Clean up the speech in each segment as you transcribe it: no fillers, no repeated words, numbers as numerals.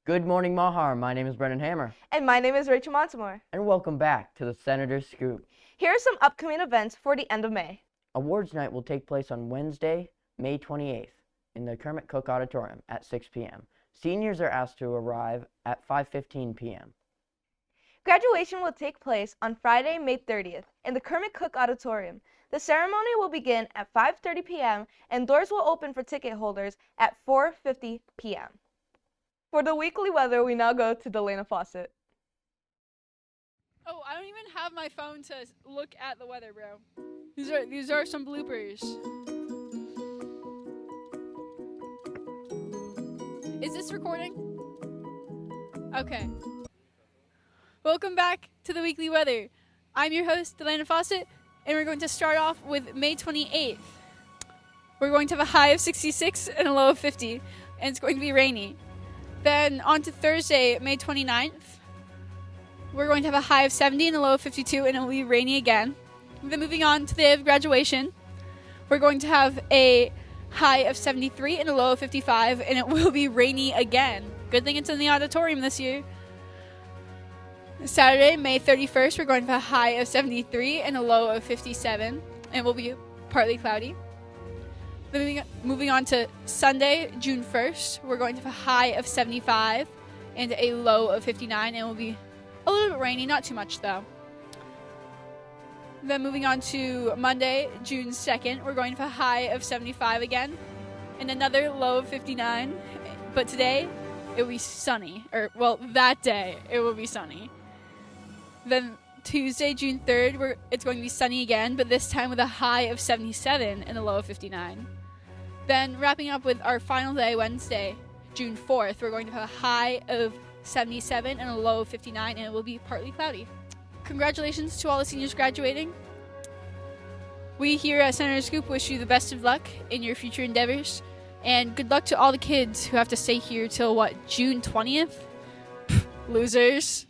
Good morning, Mahar. My name is Brendan Hammer. And my name is Rachel Montemore. And welcome back to the Senator's Scoop. Here are some upcoming events for the end of May. Awards night will take place on Wednesday, May 28th in the Kermit Cook Auditorium at 6 p.m. Seniors are asked to arrive at 5:15 p.m. Graduation will take place on Friday, May 30th in the Kermit Cook Auditorium. The ceremony will begin at 5:30 p.m. and doors will open for ticket holders at 4:50 p.m. For the weekly weather, we now go to Delana Fawcett. Oh, I don't even have my phone to look at the weather, bro. These are some bloopers. Is this recording? Okay. Welcome back to the weekly weather. I'm your host, Delana Fawcett, and we're going to start off with May 28th. We're going to have a high of 66 and a low of 50, and it's going to be rainy. Then on to Thursday, May 29th. We're going to have a high of 70 and a low of 52, and it will be rainy again. Then moving on to the day of graduation, we're going to have a high of 73 and a low of 55, and it will be rainy again. Good thing it's in the auditorium this year. Saturday, May 31st, we're going to have a high of 73 and a low of 57, and it will be partly cloudy. Then moving on to Sunday, June 1st, we're going to have a high of 75 and a low of 59, and it will be a little bit rainy, not too much though. Then moving on to Monday, June 2nd, we're going to have a high of 75 again and another low of 59. But today, it will be sunny. That day, it will be sunny. Then Tuesday, June 3rd, it's going to be sunny again, but this time with a high of 77 and a low of 59. Then wrapping up with our final day, Wednesday, June 4th, we're going to have a high of 77 and a low of 59, and it will be partly cloudy. Congratulations to all the seniors graduating. We here at Senator Scoop wish you the best of luck in your future endeavors, and good luck to all the kids who have to stay here till June 20th? Losers.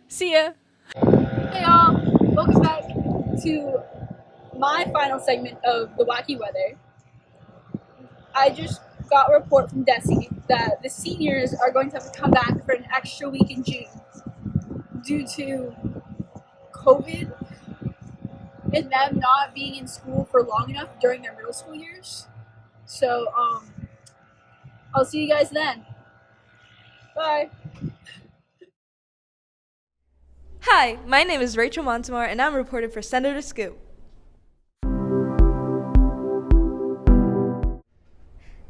See ya. Hey y'all, welcome back to my final segment of the wacky weather. I just got a report from Desi that the seniors are going to have to come back for an extra week in June due to COVID and them not being in school for long enough during their middle school years. So, I'll see you guys then. Bye. Hi, my name is Rachel Montemore, and I'm reporting for Senator Scoop.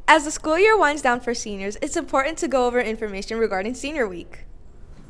As the school year winds down for seniors, it's important to go over information regarding Senior Week.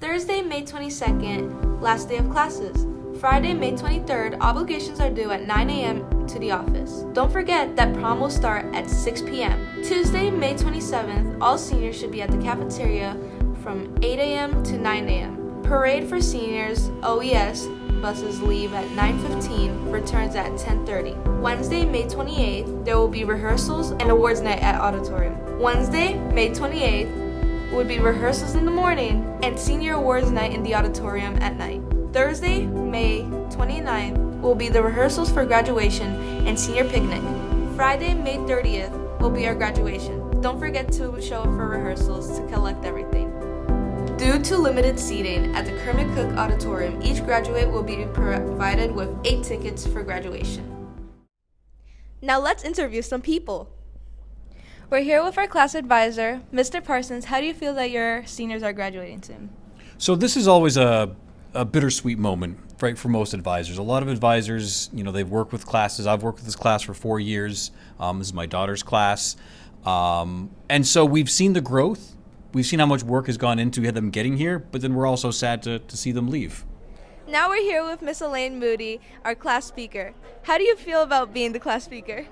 Thursday, May 22nd, last day of classes. Friday, May 23rd, obligations are due at 9 a.m. to the office. Don't forget that prom will start at 6 p.m. Tuesday, May 27th, all seniors should be at the cafeteria from 8 a.m. to 9 a.m. Parade for seniors, OES, buses leave at 9:15, returns at 10:30. Wednesday, May 28th, there will be rehearsals and awards night at auditorium. Wednesday, May 28th, would be rehearsals in the morning and senior awards night in the auditorium at night. Thursday, May 29th, will be the rehearsals for graduation and senior picnic. Friday, May 30th, will be our graduation. Don't forget to show up for rehearsals to collect everything. Due to limited seating at the Kermit Cook Auditorium, each graduate will be provided with 8 tickets for graduation. Now let's interview some people. We're here with our class advisor, Mr. Parsons. How do you feel that your seniors are graduating soon? So this is always a bittersweet moment, right, for most advisors. A lot of advisors, they've worked with classes. I've worked with this class for 4 years. This is my daughter's class. And so we've seen the growth. We've seen how much work has gone into them getting here, but then we're also sad to see them leave. Now we're here with Miss Elaine Moody, our class speaker. How do you feel about being the class speaker?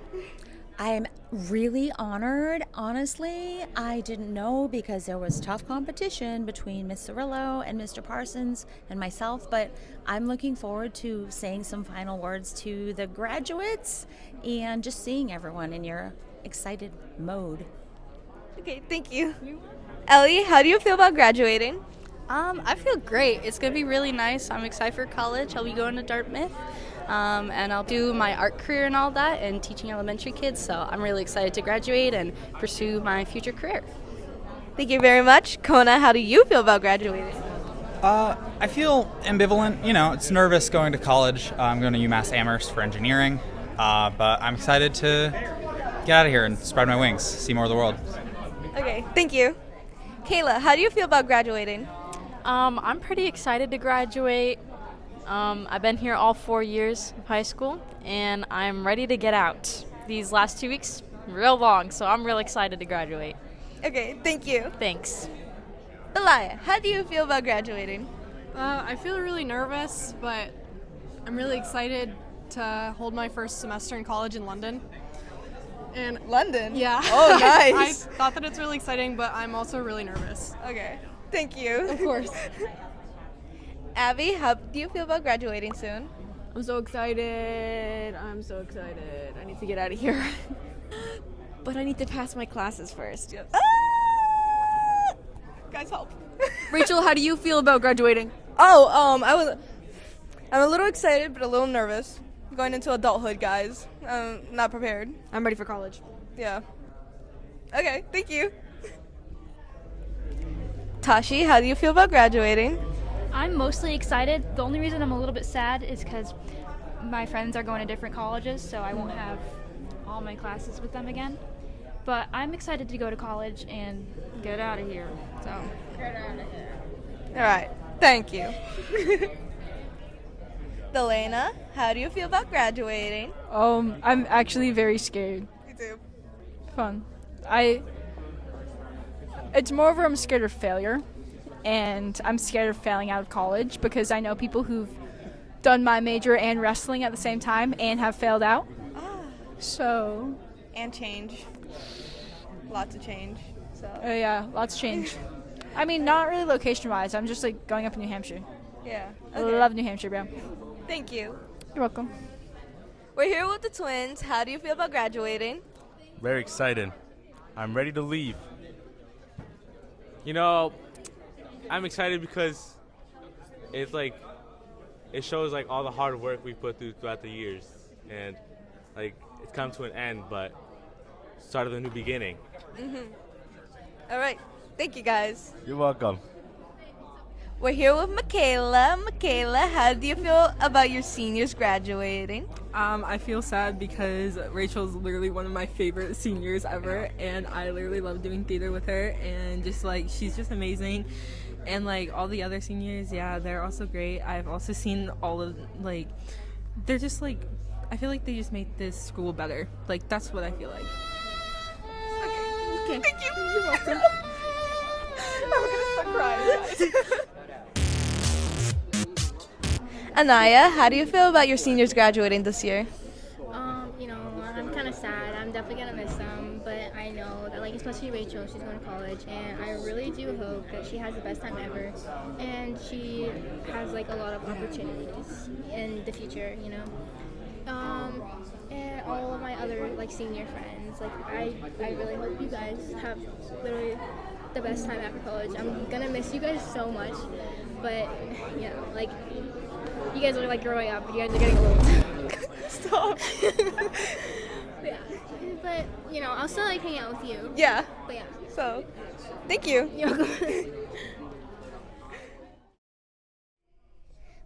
I'm really honored. Honestly, I didn't know because there was tough competition between Miss Cirillo and Mr. Parsons and myself, but I'm looking forward to saying some final words to the graduates and just seeing everyone in your excited mode. Okay, thank you. Ellie, how do you feel about graduating? I feel great. It's going to be really nice. I'm excited for college. I'll be going to Dartmouth, and I'll do my art career and all that and teaching elementary kids. So I'm really excited to graduate and pursue my future career. Thank you very much. Kona, how do you feel about graduating? I feel ambivalent. It's nervous going to college. I'm going to UMass Amherst for engineering, but I'm excited to get out of here and spread my wings, see more of the world. Okay, thank you. Kayla, how do you feel about graduating? I'm pretty excited to graduate. I've been here all 4 years of high school, and I'm ready to get out. These last 2 weeks, real long, so I'm real excited to graduate. Okay, thank you. Thanks. Belaya, how do you feel about graduating? I feel really nervous, but I'm really excited to hold my first semester in college in London. And London? yeah. Oh, I nice. thought that it's really exciting, but I'm also really nervous. Okay, thank you. Of course. Abby, how do you feel about graduating soon? I'm so excited. I need to get out of here. But I need to pass my classes first. Ah! Guys, help. Rachel, how do you feel about graduating? I'm a little excited, but a little nervous. Going into adulthood, guys. I'm not prepared. I'm ready for college. Yeah. Okay, thank you. Tashi, how do you feel about graduating? I'm mostly excited. The only reason I'm a little bit sad is because my friends are going to different colleges, so I won't have all my classes with them again. But I'm excited to go to college and get out of here. So, get out of here. All right, thank you. Delana, how do you feel about graduating? I'm actually very scared. Me too. Fun. It's more of I'm scared of failure, and I'm scared of failing out of college because I know people who've done my major and wrestling at the same time and have failed out. So. And change. Lots of change. So. Yeah, lots of change. I mean, not really location-wise. I'm just like going up in New Hampshire. Yeah. I Okay. love New Hampshire, bro. Thank you. You're welcome. We're here with the twins. How do you feel about graduating? Very excited. I'm ready to leave. I'm excited because it's like it shows like all the hard work we put throughout the years, and like it's come to an end, but start of a new beginning. All right. Thank you, guys. You're welcome. We're here with Michaela. Michaela, how do you feel about your seniors graduating? I feel sad because Rachel's literally one of my favorite seniors ever, and I literally love doing theater with her, and just like she's just amazing. And like all the other seniors, yeah, they're also great. I've also seen all of like they're just like I feel like they just make this school better. Like that's what I feel like. Okay. Thank you. You're welcome. I'm gonna start crying, guys. Anaya, how do you feel about your seniors graduating this year? I'm kind of sad. I'm definitely going to miss them, but I know that, like, especially Rachel, she's going to college, and I really do hope that she has the best time ever, and she has, like, a lot of opportunities in the future, and all of my other, like, senior friends, like, I really hope you guys have literally the best time after college. I'm going to miss you guys so much, but, like, you guys are like growing up, you guys are getting old. Stop. Yeah. But, I'll still like hang out with you. Yeah. But yeah. So, thank you. You're welcome.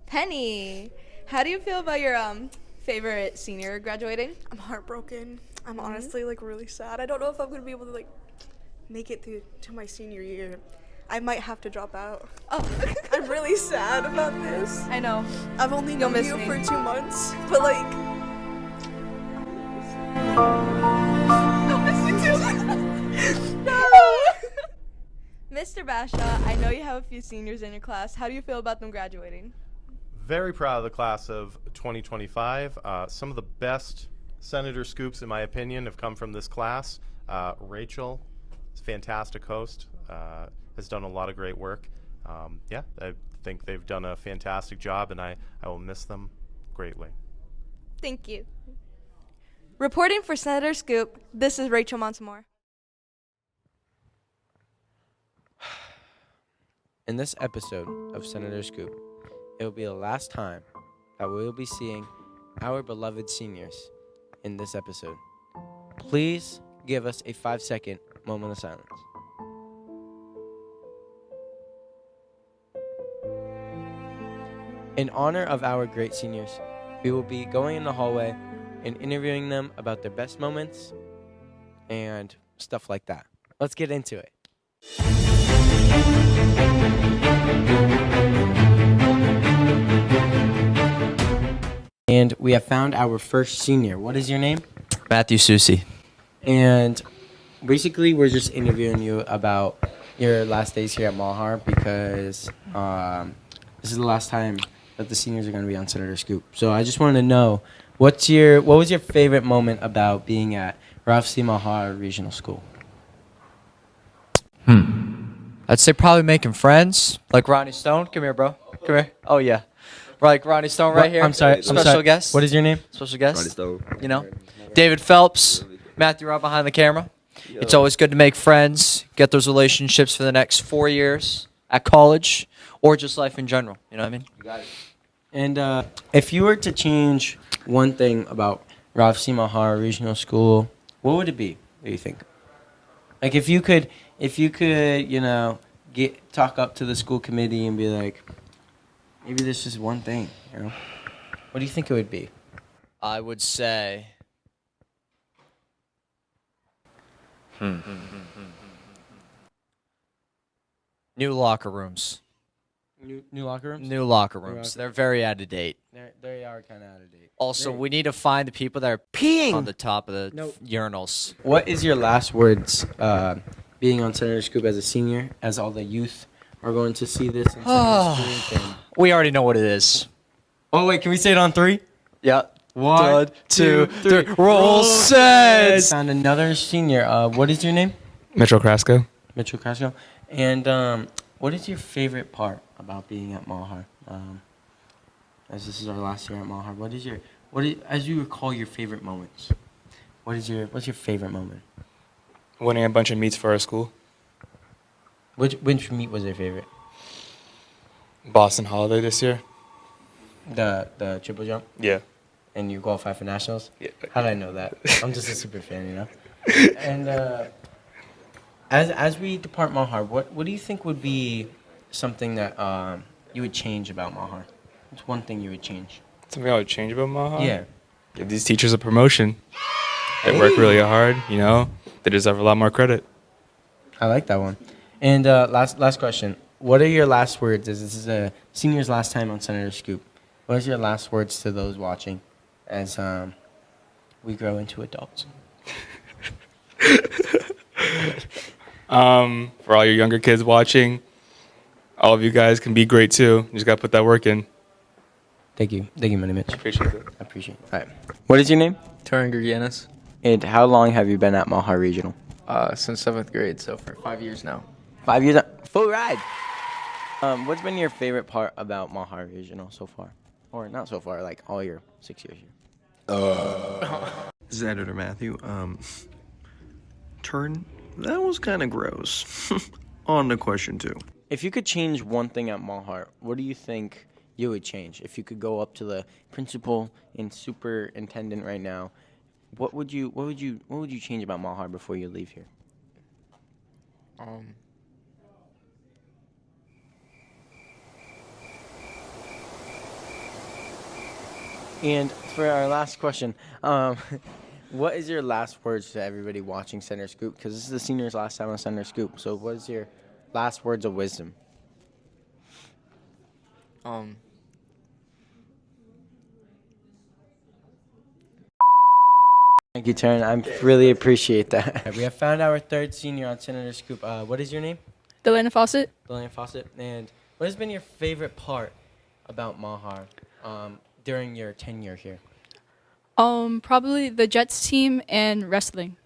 Penny, how do you feel about your favorite senior graduating? I'm heartbroken. I'm honestly like really sad. I don't know if I'm gonna be able to like make it through to my senior year. I might have to drop out. Oh, I'm really sad about this. I know. I've only You'll known miss you me. for 2 months, but like. I'll miss you too. No. Mr. Basha, I know you have a few seniors in your class. How do you feel about them graduating? Very proud of the class of 2025. Some of the best Senator scoops, in my opinion, have come from this class. Rachel is a fantastic host, has done a lot of great work. I think they've done a fantastic job, and I will miss them greatly. Thank you. Reporting for Senator Scoop, this is Rachel Montemore. In this episode of Senator Scoop, it will be the last time that we will be seeing our beloved seniors in this episode. Please give us a 5-second moment of silence. In honor of our great seniors, we will be going in the hallway and interviewing them about their best moments and stuff like that. Let's get into it. And we have found our first senior. What is your name? Matthew Susi. And basically, we're just interviewing you about your last days here at Mahar because this is the last time that the seniors are going to be on Senator Scoop. So I just wanted to know, what was your favorite moment about being at Ralph C. Mahar Regional School? I'd say probably making friends. Like Ronnie Stone. Come here, bro. Come here. Oh, yeah. Like Ronnie Stone right here. I'm sorry. Special guest. What is your name? Special guest. Ronnie Stone. You know? David Phelps. Matthew right behind the camera. It's always good to make friends, get those relationships for the next 4 years at college or just life in general. You know what I mean? You got it. And if you were to change one thing about Ralph C. Mahar Regional School, what would it be, do you think? Like if you could, you know, talk up to the school committee and be like, maybe this is one thing, you know? What do you think it would be? I would say... New locker rooms. New locker rooms? New locker rooms. They're very out of date. They are kind of out of date. Also, we need to find the people that are peeing on the top of the urinals. What is your last words being on Senator Scoop as a senior, as all the youth are going to see this? We already know what it is. Oh, wait, can we say it on 3? Yeah. 1, 2, 3. Roll Seds! Found another senior. What is your name? Mitchell Krasko. Mitchell Krasko. And what is your favorite part about being at Mahar? As this is our last year at Mahar, as you recall your favorite moments? What's your favorite moment? Winning a bunch of meets for our school. Which meet was your favorite? Boston Holiday this year. The triple jump? Yeah. And you qualified for nationals? Yeah. How did I know that? I'm just a super fan, you know? And as we depart Mahar, what do you think would be something that you would change about Mahar? What's one thing you would change? Something I would change about Mahar? Yeah. Give these teachers a promotion. They work really hard, you know? They deserve a lot more credit. I like that one. And last question. What are your last words? This is a senior's last time on Senator Scoop. What is your last words to those watching as we grow into adults? For all your younger kids watching, all of you guys can be great too. You just got to put that work in. Thank you. Thank you, Money Mitch. Appreciate it. I appreciate it. All right. What is your name? Turin Gergianis. And how long have you been at Mahar Regional? Since 7th grade, so for 5 years now. 5 years? Full ride. What's been your favorite part about Mahar Regional so far? Or not so far, like all your 6 years here? This is Editor Matthew. Turn. That was kind of gross. On to question 2. If you could change one thing at Mahar, what do you think you would change? If you could go up to the principal and superintendent right now, what would you change about Mahar before you leave here? And for our last question, what is your last words to everybody watching Center Scoop? Because this is the seniors' last time on Center Scoop. So what is your last words of wisdom? Thank you, Taryn. I really appreciate that. We have found our third senior on Senator Scoop. What is your name? Delaney Fawcett. Delaney Fawcett. And what has been your favorite part about Mahar during your tenure here? Probably the Jets team and wrestling.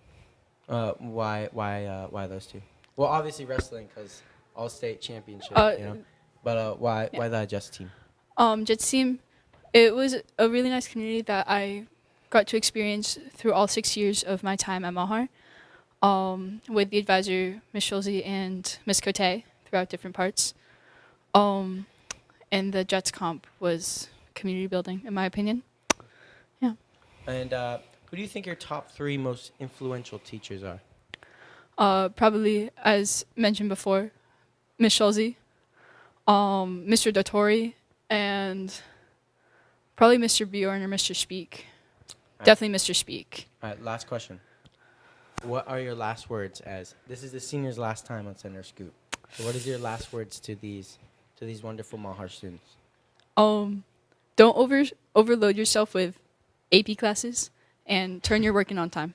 Why those two? Well, obviously wrestling because all-state championship, you know. But why the Jets team? Jets team, it was a really nice community that I got to experience through all 6 years of my time at Mahar, with the advisor, Ms. Schulze and Ms. Cote throughout different parts. And the Jets comp was community building, in my opinion. Yeah. And who do you think your top 3 most influential teachers are? Probably, as mentioned before, Ms. Schulze, Mr. Dottori, and probably Mr. Bjorn or Mr. Speak. Alright. Definitely Mr. Speak. All right, last question. What are your last words as this is the seniors' last time on Center Scoop? So what is your last words to these wonderful Mahar students? Don't overload yourself with AP classes and turn your work in on time.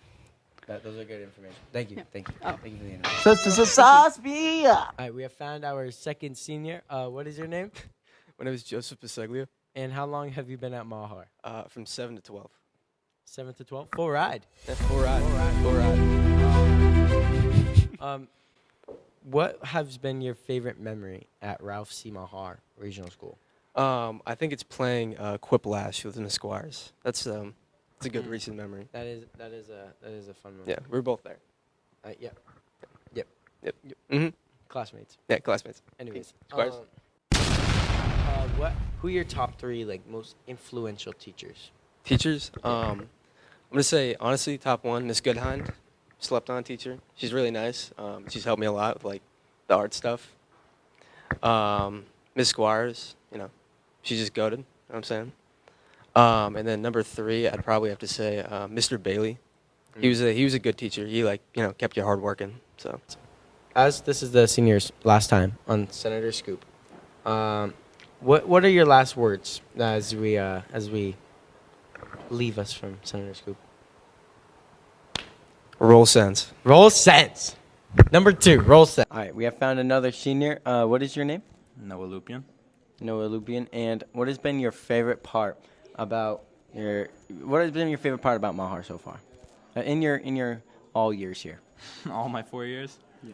Those are good information. Thank you. Yeah. Thank you. Oh. Thank you for the information. Sauce me up. All right, we have found our second senior. What is your name? My name is Joseph Biseglia. And how long have you been at Mahar? From 7 to 12. 7 to 12? Full ride. Yeah, full ride. Full ride. What has been your favorite memory at Ralph C. Mahar Regional School? I think it's playing Quiplash with Miss Squires. That's a good recent memory. That is a fun one. Yeah, we were both there. Yep. Mm-hmm. Classmates. Yeah, classmates. Anyways, Squires. who are your top 3 like most influential teachers? Teachers. I'm gonna say honestly, top 1, Miss Goodhind, slept on teacher. She's really nice. She's helped me a lot with like the art stuff. Miss Squires, she's just goated. You know what I'm saying? And then number 3, I'd probably have to say Mr. Bailey. He was a good teacher. He kept you hard working. So, as this is the seniors' last time on Senator Scoop, what are your last words as we leave us from Senator Scoop? Roll sense. Roll sense. Number 2, roll sense. All right, we have found another senior. What is your name? Noah Lupian. Noah Lupian. And what has been your favorite part about Mahar so far? In your all years here. All my 4 years? Yeah.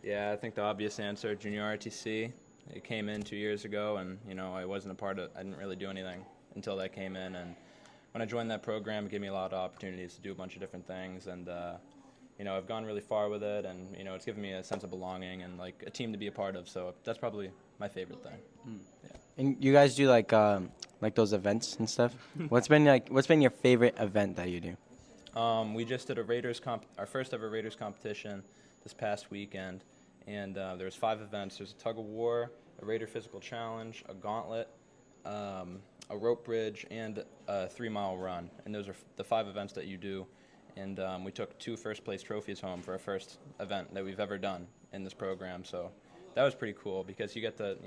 Yeah, I think the obvious answer, junior RTC. It came in 2 years ago, and I wasn't a part of. I didn't really do anything until that came in, and when I joined that program, it gave me a lot of opportunities to do a bunch of different things, and I've gone really far with it, and it's given me a sense of belonging and like a team to be a part of. So that's probably my favorite thing. Yeah. And you guys do like those events and stuff. What's been your favorite event that you do? We just did our first ever Raiders competition this past weekend, and there was 5 events. There's a tug of war, a Raider physical challenge, a gauntlet, a rope bridge, and a 3-mile run. And those are the 5 events that you do. And we took 2 first-place trophies home for our first event that we've ever done in this program. So that was pretty cool because you get to,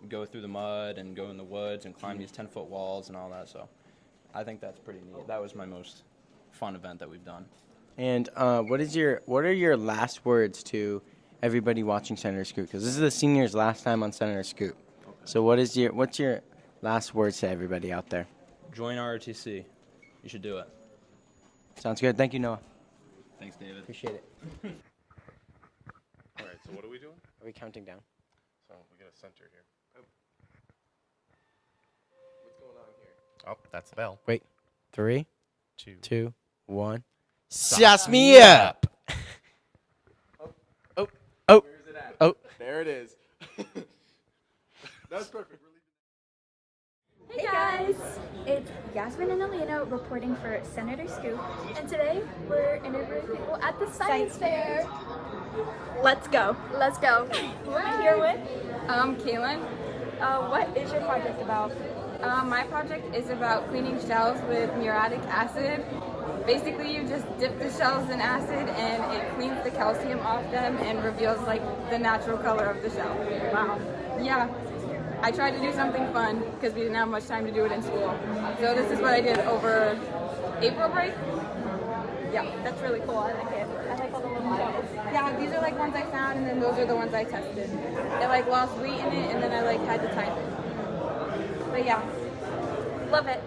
go through the mud and go in the woods and climb these 10-foot walls and all that. So I think that's pretty neat. That was my most fun event that we've done. And what are your last words to everybody watching Senator Scoop? Because this is the seniors' last time on Senator Scoop. Okay. So what's your last words to everybody out there? Join ROTC. You should do it. Sounds good. Thank you, Noah. Thanks, David. Appreciate it. All right, so what are we doing? Are we counting down? So we got a center here. What's going on here? Oh, that's the bell. Wait. 3, 2, 1. Sauce me up! Oh. Oh. Where is it at? Oh. There it is. That's perfect. Hey guys, it's Yasmin and Alina reporting for Senator Scoop, and today we're interviewing people at the science fair. Let's go. Let's go. Who am I here with? Kaylin. What is your project about? My project is about cleaning shells with muriatic acid. Basically, you just dip the shells in acid and it cleans the calcium off them and reveals like the natural color of the shell. Wow. Yeah. I tried to do something fun because we didn't have much time to do it in school. So this is what I did over April break. Yeah. That's really cool. I like it. I like all the little shells. Yeah, these are like ones I found and then those are the ones I tested. They like lost weight in it and then I like had to type it. But yeah. Love it.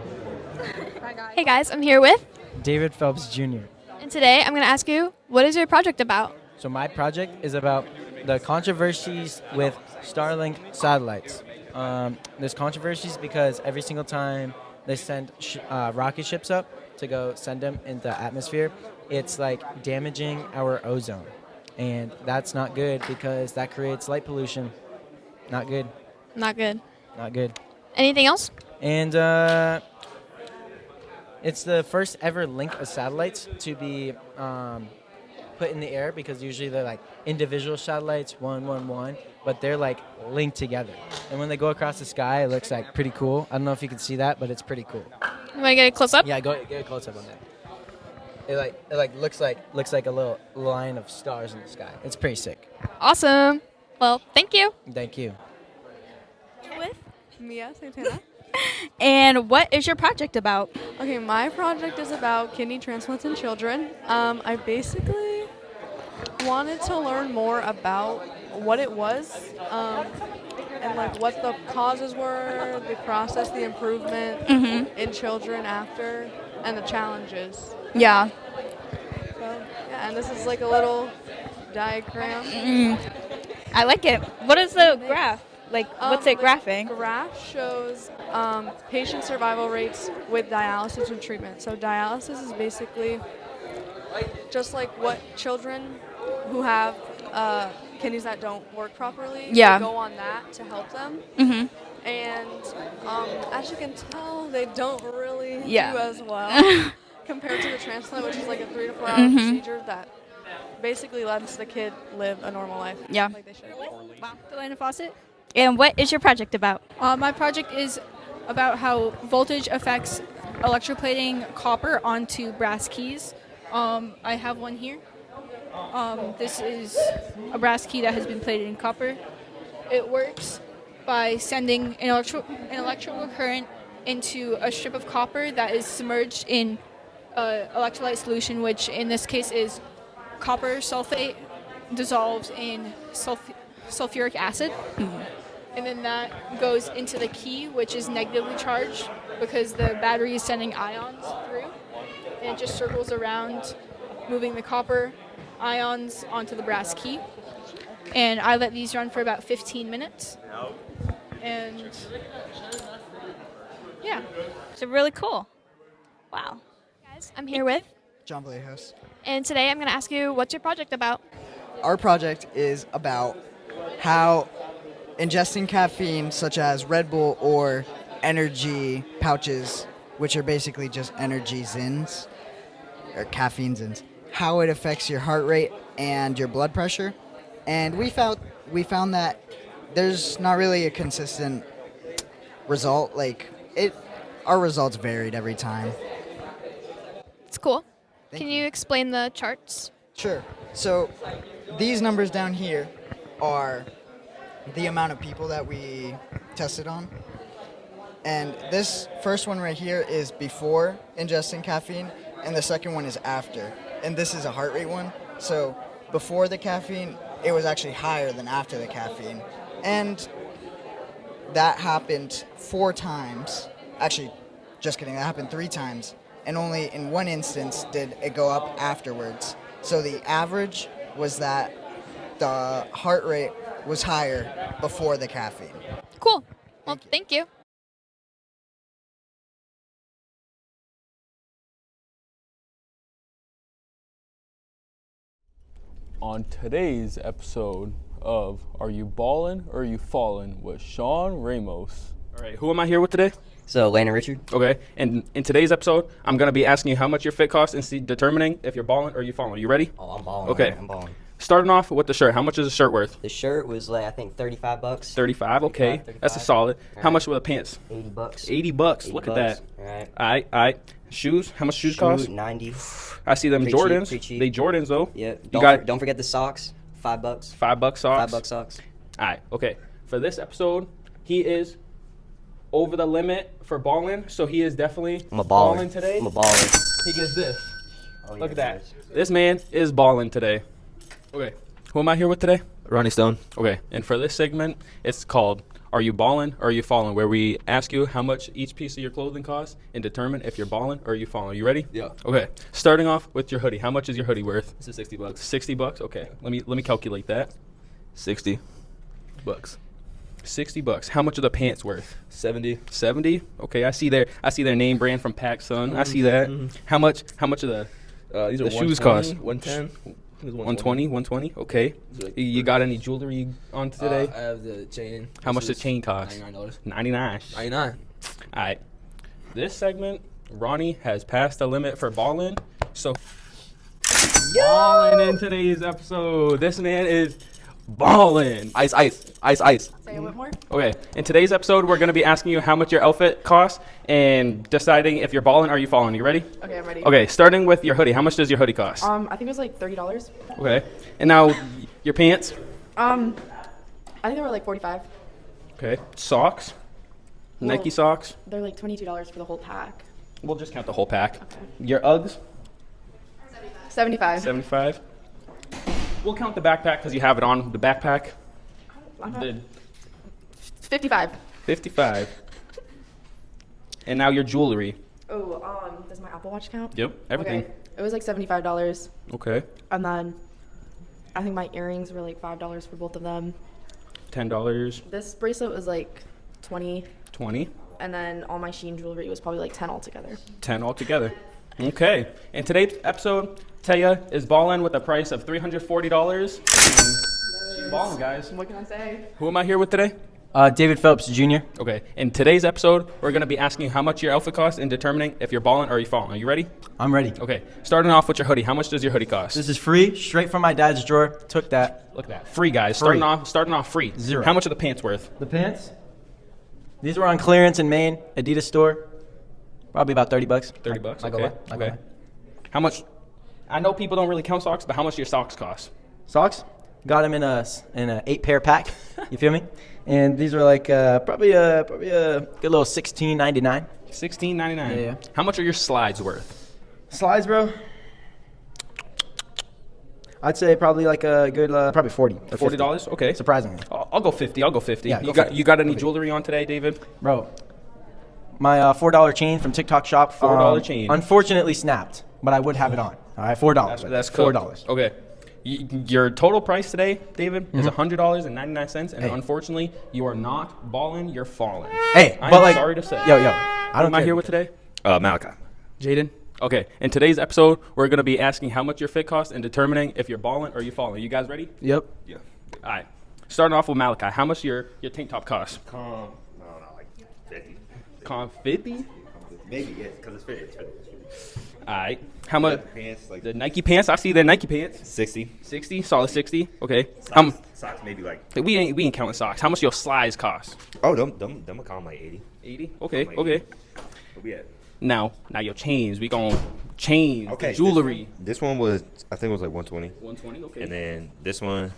Bye guys. Hey guys, I'm here with David Phelps Jr. And today I'm going to ask you, what is your project about? So my project is about the controversies with Starlink satellites. There's controversies because every single time they send rocket ships up to go send them into the atmosphere, it's like damaging our ozone. And that's not good because that creates light pollution. Not good. Not good. Not good. Anything else? And it's the first ever link of satellites to be put in the air because usually they're like individual satellites, one, but they're like linked together. And when they go across the sky, it looks like pretty cool. I don't know if you can see that, but it's pretty cool. You want to get a close up? Yeah, get a close up on that. It looks like a little line of stars in the sky. It's pretty sick. Awesome. Well, thank you. Thank you. With Mia Santana. And what is your project about? Okay, my project is about kidney transplants in children. I basically wanted to learn more about what it was, and like what the causes were, the process, the improvement in children after, and the challenges. Yeah. So, yeah, and this is like a little diagram. I like it. What is the graph? Like, what's it graphing? The graph shows patient survival rates with dialysis and treatment. So dialysis is basically just like what children who have kidneys that don't work properly, they go on that to help them. And as you can tell, they don't really do as well compared to the transplant, which is like a 3 to 4 hour procedure that basically lets the kid live a normal life. Yeah. Like they should. Delana Fawcett. And what is your project about? My project is about how voltage affects electroplating copper onto brass keys. I have one here. This is a brass key that has been plated in copper. It works by sending an electrical current into a strip of copper that is submerged in electrolyte solution, which in this case is copper sulfate dissolved in sulfuric acid. And then that goes into the key, which is negatively charged because the battery is sending ions through. And it just circles around, moving the copper ions onto the brass key. And I let these run for about 15 minutes. And yeah. So really cool. Wow. Guys, I'm here with John Vallejos. And today I'm going to ask you, what's your project about? Our project is about how ingesting caffeine, such as Red Bull or energy pouches, which are basically just energy zins, or caffeine zins, how it affects your heart rate and your blood pressure. And we found that there's not really a consistent result. Our results varied every time. It's cool. Can you explain the charts? Sure. So these numbers down here are the amount of people that we tested on. And this first one right here is before ingesting caffeine, and the second one is after. And this is a heart rate one. So before the caffeine, it was actually higher than after the caffeine. And that happened 4 times. Actually, just kidding, that happened 3 times. And only in one instance did it go up afterwards. So the average was that the heart rate was higher before the caffeine. Cool. Well, thank you. On today's episode of Are You Ballin' or Are You Fallin' with Sean Ramos. All right, who am I here with today? So, Lane and Richard. Okay, and in today's episode, I'm going to be asking you how much your fit costs and determining if you're balling or you falling. You ready? Oh, I'm balling. Okay. I'm balling. Starting off with the shirt. How much is the shirt worth? The shirt was like, I think, $35. 35, okay. 35. That's a solid. All How right. much were the pants? $80. $80. Look at that. All right. All right. Shoes? How much shoes cost? $90. I see them Pretty Jordans. cheap, pretty cheap. They Jordans, though. Yeah. You Don't forget the socks. $5. $5 socks? $5 socks. All right, okay. For this episode, he is over the limit for balling, so he is definitely I'm a baller. balling today. I'm a baller. He gets this. Oh, Look at yeah, that. This man is balling today. Okay. Who am I here with today? Ronnie Stone. Okay. And for this segment, it's called Are You Balling or Are You Falling? Where we ask you how much each piece of your clothing costs and determine if you're balling or are you falling. You ready? Yeah. Okay. Starting off with your hoodie. How much is your hoodie worth? This is $60. $60? Okay. Let me calculate that. $60. $60. How much are the pants worth? 70. 70? Okay, I see their name brand from PacSun. I see that. How much are the These are the shoes cost? 110. 120, 120. Okay. You got any jewelry on today? I have the chain. How much the chain cost? $99. 99. 99. All right. This segment, Ronnie has passed the limit for balling. So balling in today's episode. This man is balling. Ice, ice, ice, ice. Say a bit more. Okay, in today's episode, we're going to be asking you how much your outfit costs and deciding if you're balling or you falling. You ready? Okay, I'm ready. Okay, starting with your hoodie. How much does your hoodie cost? I think it was like $30. Okay, and now your pants. I think they were like 45. Okay, socks. Well, Nike socks. They're like $22 for the whole pack. We'll just count the whole pack. Your Uggs. 75. 75. We'll count the backpack because you have it on the backpack. The 55. 55. And now your jewelry. Oh, does my Apple Watch count? Yep, everything. Okay. It was like $75. Okay. And then I think my earrings were like $5 for both of them. $10. This bracelet was like 20. 20. And then all my Shein jewelry was probably like 10 altogether. 10 altogether. Okay. In today's episode, Taya is balling with a price of $340. She's balling, guys. What can I say? Who am I here with today? David Phelps Jr. Okay. In today's episode, we're going to be asking you how much your outfit costs and determining if you're balling or you're falling. Are you ready? I'm ready. Okay. Starting off with your hoodie. How much does your hoodie cost? This is free, straight from my dad's drawer. Took that. Look at that. Free, guys. Free. Starting off free. Zero. How much are the pants worth? The pants? These were on clearance in Maine, Adidas store. Probably about $30. $30. I go Okay. lie. I go Okay. lie. How much? I know people don't really count socks, but how much do your socks cost? Socks? Got them in a 8-pair pack. You feel me? And these are like probably a good little $16.99. $16.99. Yeah. How much are your slides worth? Slides, bro. I'd say probably like a good probably 40. Or $40. Okay. Surprisingly. I'll go 50. I'll go 50. Yeah, you go got 50. you got any jewelry on today, David? Bro, my $4 chain from TikTok shop. $4 chain. Unfortunately snapped, but I would have it on. All right, $4. That's cool. $4. Okay. Your total price today, David, is $100.99, and Hey. unfortunately, you are not balling. You're falling. Hey, I'm but like, sorry to say. yo, Who I don't am I care. here with today? Malachi. Jaden. Okay. In today's episode, we're gonna be asking how much your fit costs and determining if you're balling or you're falling. You guys ready? Yep. Yeah. All right. Starting off with Malachi. How much your tank top cost? I don't know, like 50. 50? Maybe, yeah, because it's fit. All right. How much? Pants, like The Nike pants. I see the Nike pants. 60. 60. Solid 60. Okay. Socks maybe like. We ain't counting socks. How much your slides cost? Oh, them I call them like 80. 80. Okay. Like Okay. 80. Where we at? Now your chains. We gon' chains. Okay. The jewelry. This one was, I think it was like 120. 120. Okay. And then this one,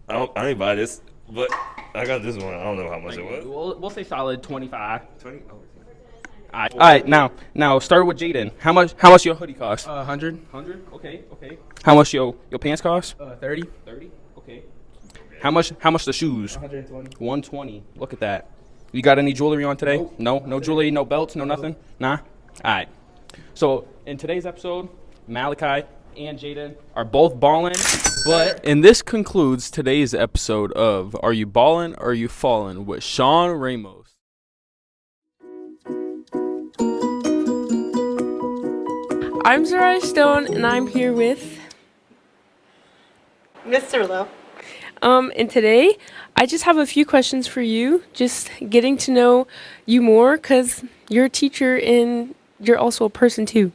I didn't buy this, but I got this one. I don't know how much it was. We'll say solid 25. 20. Oh. All right. Now start with Jaden. How much your hoodie cost? 100. 100. Okay. How much your pants cost? 30. 30. Okay. How much the shoes? 120. 120. Look at that. You got any jewelry on today? No jewelry, no belts, no nothing? Nah? All right. So in today's episode, Malachi and Jaden are both balling. And this concludes today's episode of Are You Ballin' or Are You Fallin' with Sean Ramos. I'm Zariah Stone, and I'm here with Mr. Lowe. And today I just have a few questions for you, just getting to know you more, because you're a teacher and you're also a person too.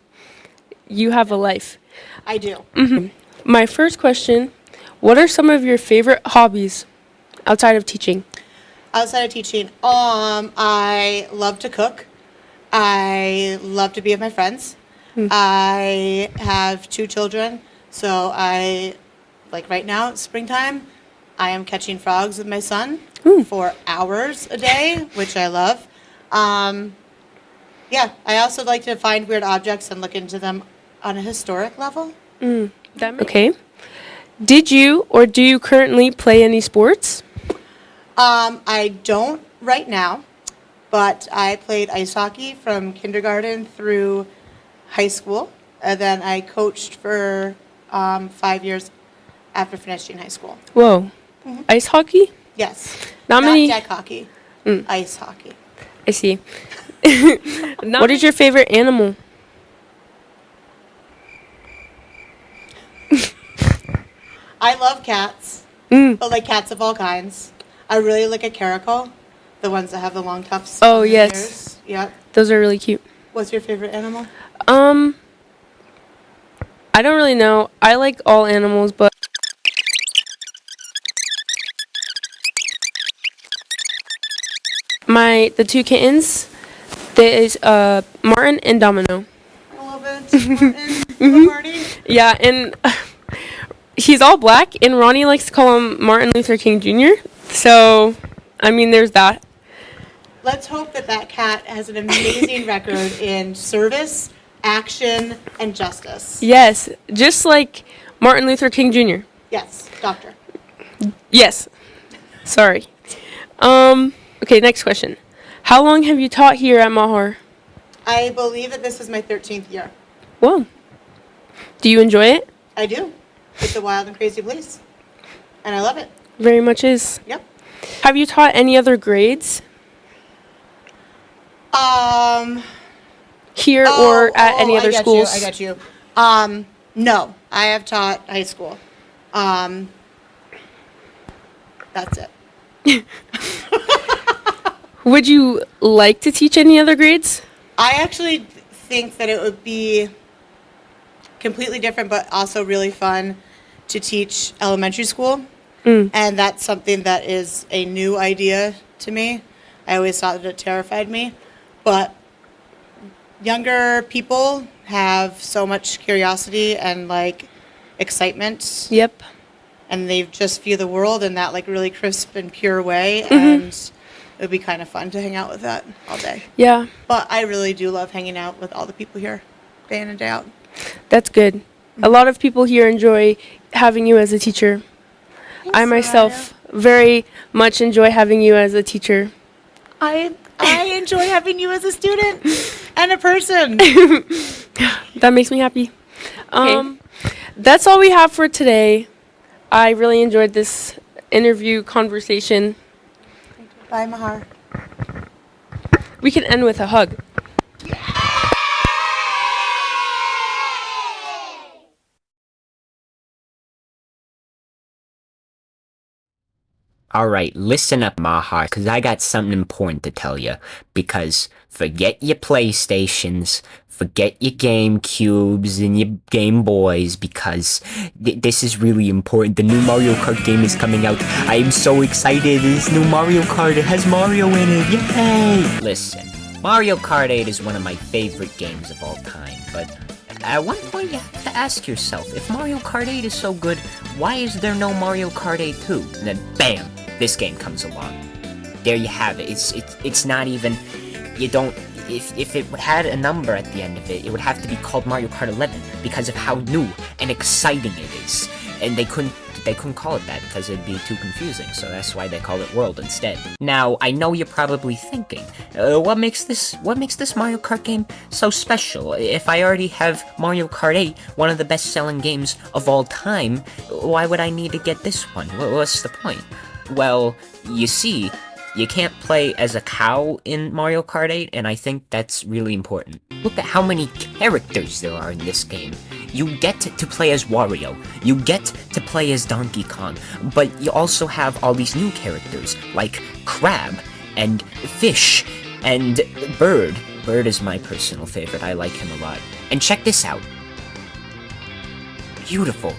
You have a life. I do. My first question, what are some of your favorite hobbies outside of teaching? Outside of teaching, I love to cook. I love to be with my friends. I have 2 children, so like right now, it's springtime, I am catching frogs with my son for hours a day, which I love. Yeah, I also like to find weird objects and look into them on a historic level. Okay. Did you or do you currently play any sports? I don't right now, but I played ice hockey from kindergarten through high school, and then I coached for 5 years after finishing high school. Whoa. Ice hockey? Yes. Not many- deck hockey. Ice hockey. I see. What is your favorite animal? I love cats, but like cats of all kinds. I really look at caracal, the ones that have the long tufts. Oh, on their yes. ears. Yep. Those are really cute. What's your favorite animal? I don't really know. I like all animals, but the two kittens, there is Martin and Domino. I love it. Martin, Marty. Yeah, and he's all black, and Ronnie likes to call him Martin Luther King Jr. So, I mean, there's that. Let's hope that cat has an amazing record in service, action, and justice. Yes, just like Martin Luther King Jr. Yes, doctor. Yes. Sorry. Okay, next question. How long have you taught here at Mahar? I believe that this is my 13th year. Whoa. Do you enjoy it? I do. It's a wild and crazy place. And I love it. Very much is. Yep. Have you taught any other grades? Here or at any other schools? I got you. No, I have taught high school. That's it. Would you like to teach any other grades? I actually think that it would be completely different, but also really fun to teach elementary school. And that's something that is a new idea to me. I always thought that it terrified me. But younger people have so much curiosity and like excitement. Yep. And they just view the world in that like really crisp and pure way. And it would be kind of fun to hang out with that all day. Yeah. But I really do love hanging out with all the people here day in and day out. That's good. A lot of people here enjoy having you as a teacher. I myself very much enjoy having you as a teacher. I enjoy having you as a student and a person. That makes me happy. That's all we have for today. I really enjoyed this interview conversation. Bye, Mahar. We can end with a hug. Alright, listen up, Mahar, because I got something important to tell you. Because forget your PlayStations, forget your GameCubes and your Game Boys, because this is really important. The new Mario Kart game is coming out. I am so excited. This new Mario Kart, it has Mario in it. Yay! Listen, Mario Kart 8 is one of my favorite games of all time, but at one point you have to ask yourself, if Mario Kart 8 is so good, why is there no Mario Kart 8 2? And then bam, this game comes along. There you have it. It's not even, you don't, if it had a number at the end of it, it would have to be called Mario Kart 11 because of how new and exciting it is. And they couldn't call it that because it'd be too confusing, so that's why they call it World instead. Now, I know you're probably thinking, what makes this Mario Kart game so special? If I already have Mario Kart 8, one of the best-selling games of all time, why would I need to get this one? What's the point? Well, you see, you can't play as a cow in Mario Kart 8, and I think that's really important. Look at how many characters there are in this game. You get to play as Wario, you get to play as Donkey Kong, but you also have all these new characters, like Crab, and Fish, and Bird. Bird is my personal favorite, I like him a lot. And check this out. Beautiful.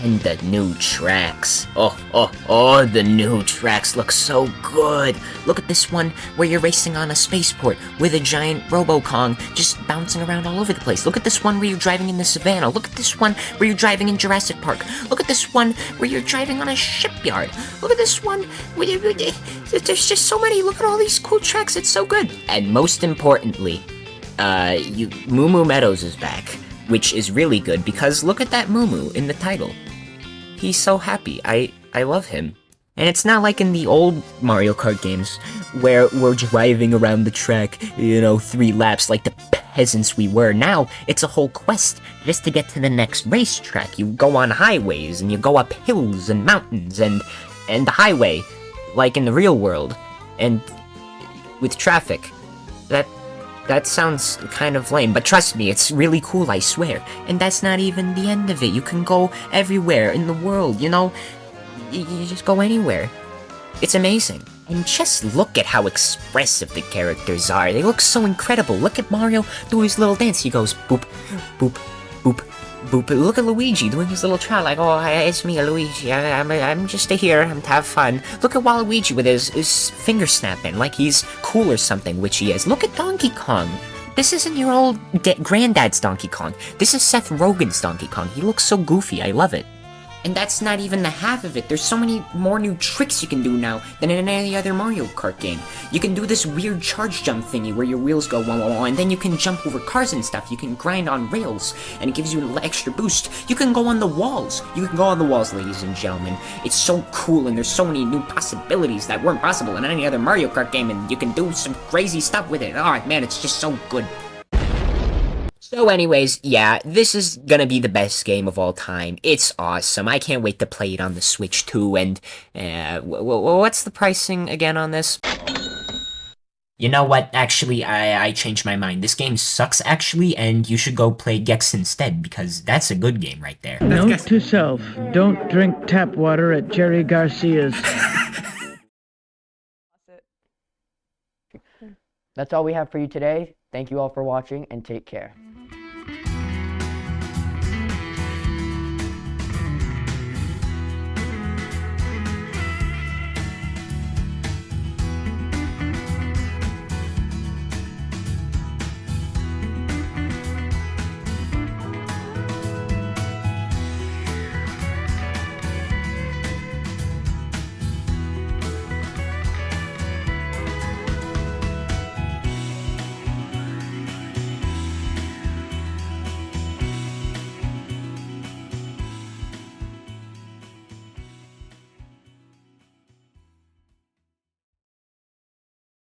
And the new tracks. Oh, the new tracks look so good. Look at this one where you're racing on a spaceport with a giant Robo-Kong just bouncing around all over the place. Look at this one where you're driving in the savannah. Look at this one where you're driving in Jurassic Park. Look at this one where you're driving on a shipyard. Look at this one where there's just so many. Look at all these cool tracks. It's so good. And most importantly, Moo Moo Meadows is back, which is really good because look at that Moo Moo in the title. He's so happy. I love him. And it's not like in the old Mario Kart games where we're driving around the track, 3 laps like the peasants we were. Now, it's a whole quest just to get to the next racetrack. You go on highways and you go up hills and mountains and the highway, like in the real world. And with traffic. That sounds kind of lame, but trust me, it's really cool, I swear. And that's not even the end of it. You can go everywhere in the world, you just go anywhere. It's amazing. And just look at how expressive the characters are. They look so incredible. Look at Mario do his little dance. He goes boop, boop, boop, Boop, look at Luigi doing his little trot like, oh, it's me, Luigi. I'm just here. I'm to have fun. Look at Waluigi with his finger snapping like he's cool or something, which he is. Look at Donkey Kong. This isn't your old granddad's Donkey Kong. This is Seth Rogen's Donkey Kong. He looks so goofy. I love it. And that's not even the half of it. There's so many more new tricks you can do now than in any other Mario Kart game. You can do this weird charge jump thingy where your wheels go wah, wah, wah, and then you can jump over cars and stuff. You can grind on rails, and it gives you an extra boost. You can go on the walls. You can go on the walls, ladies and gentlemen. It's so cool, and there's so many new possibilities that weren't possible in any other Mario Kart game, and you can do some crazy stuff with it. Oh, man, it's just so good. So anyways, yeah, this is gonna be the best game of all time. It's awesome. I can't wait to play it on the Switch too, and, what's the pricing again on this? You know what, actually, I changed my mind. This game sucks, actually, and you should go play Gex instead, because that's a good game right there. Note to self, don't drink tap water at Jerry Garcia's. That's all we have for you today. Thank you all for watching, and take care.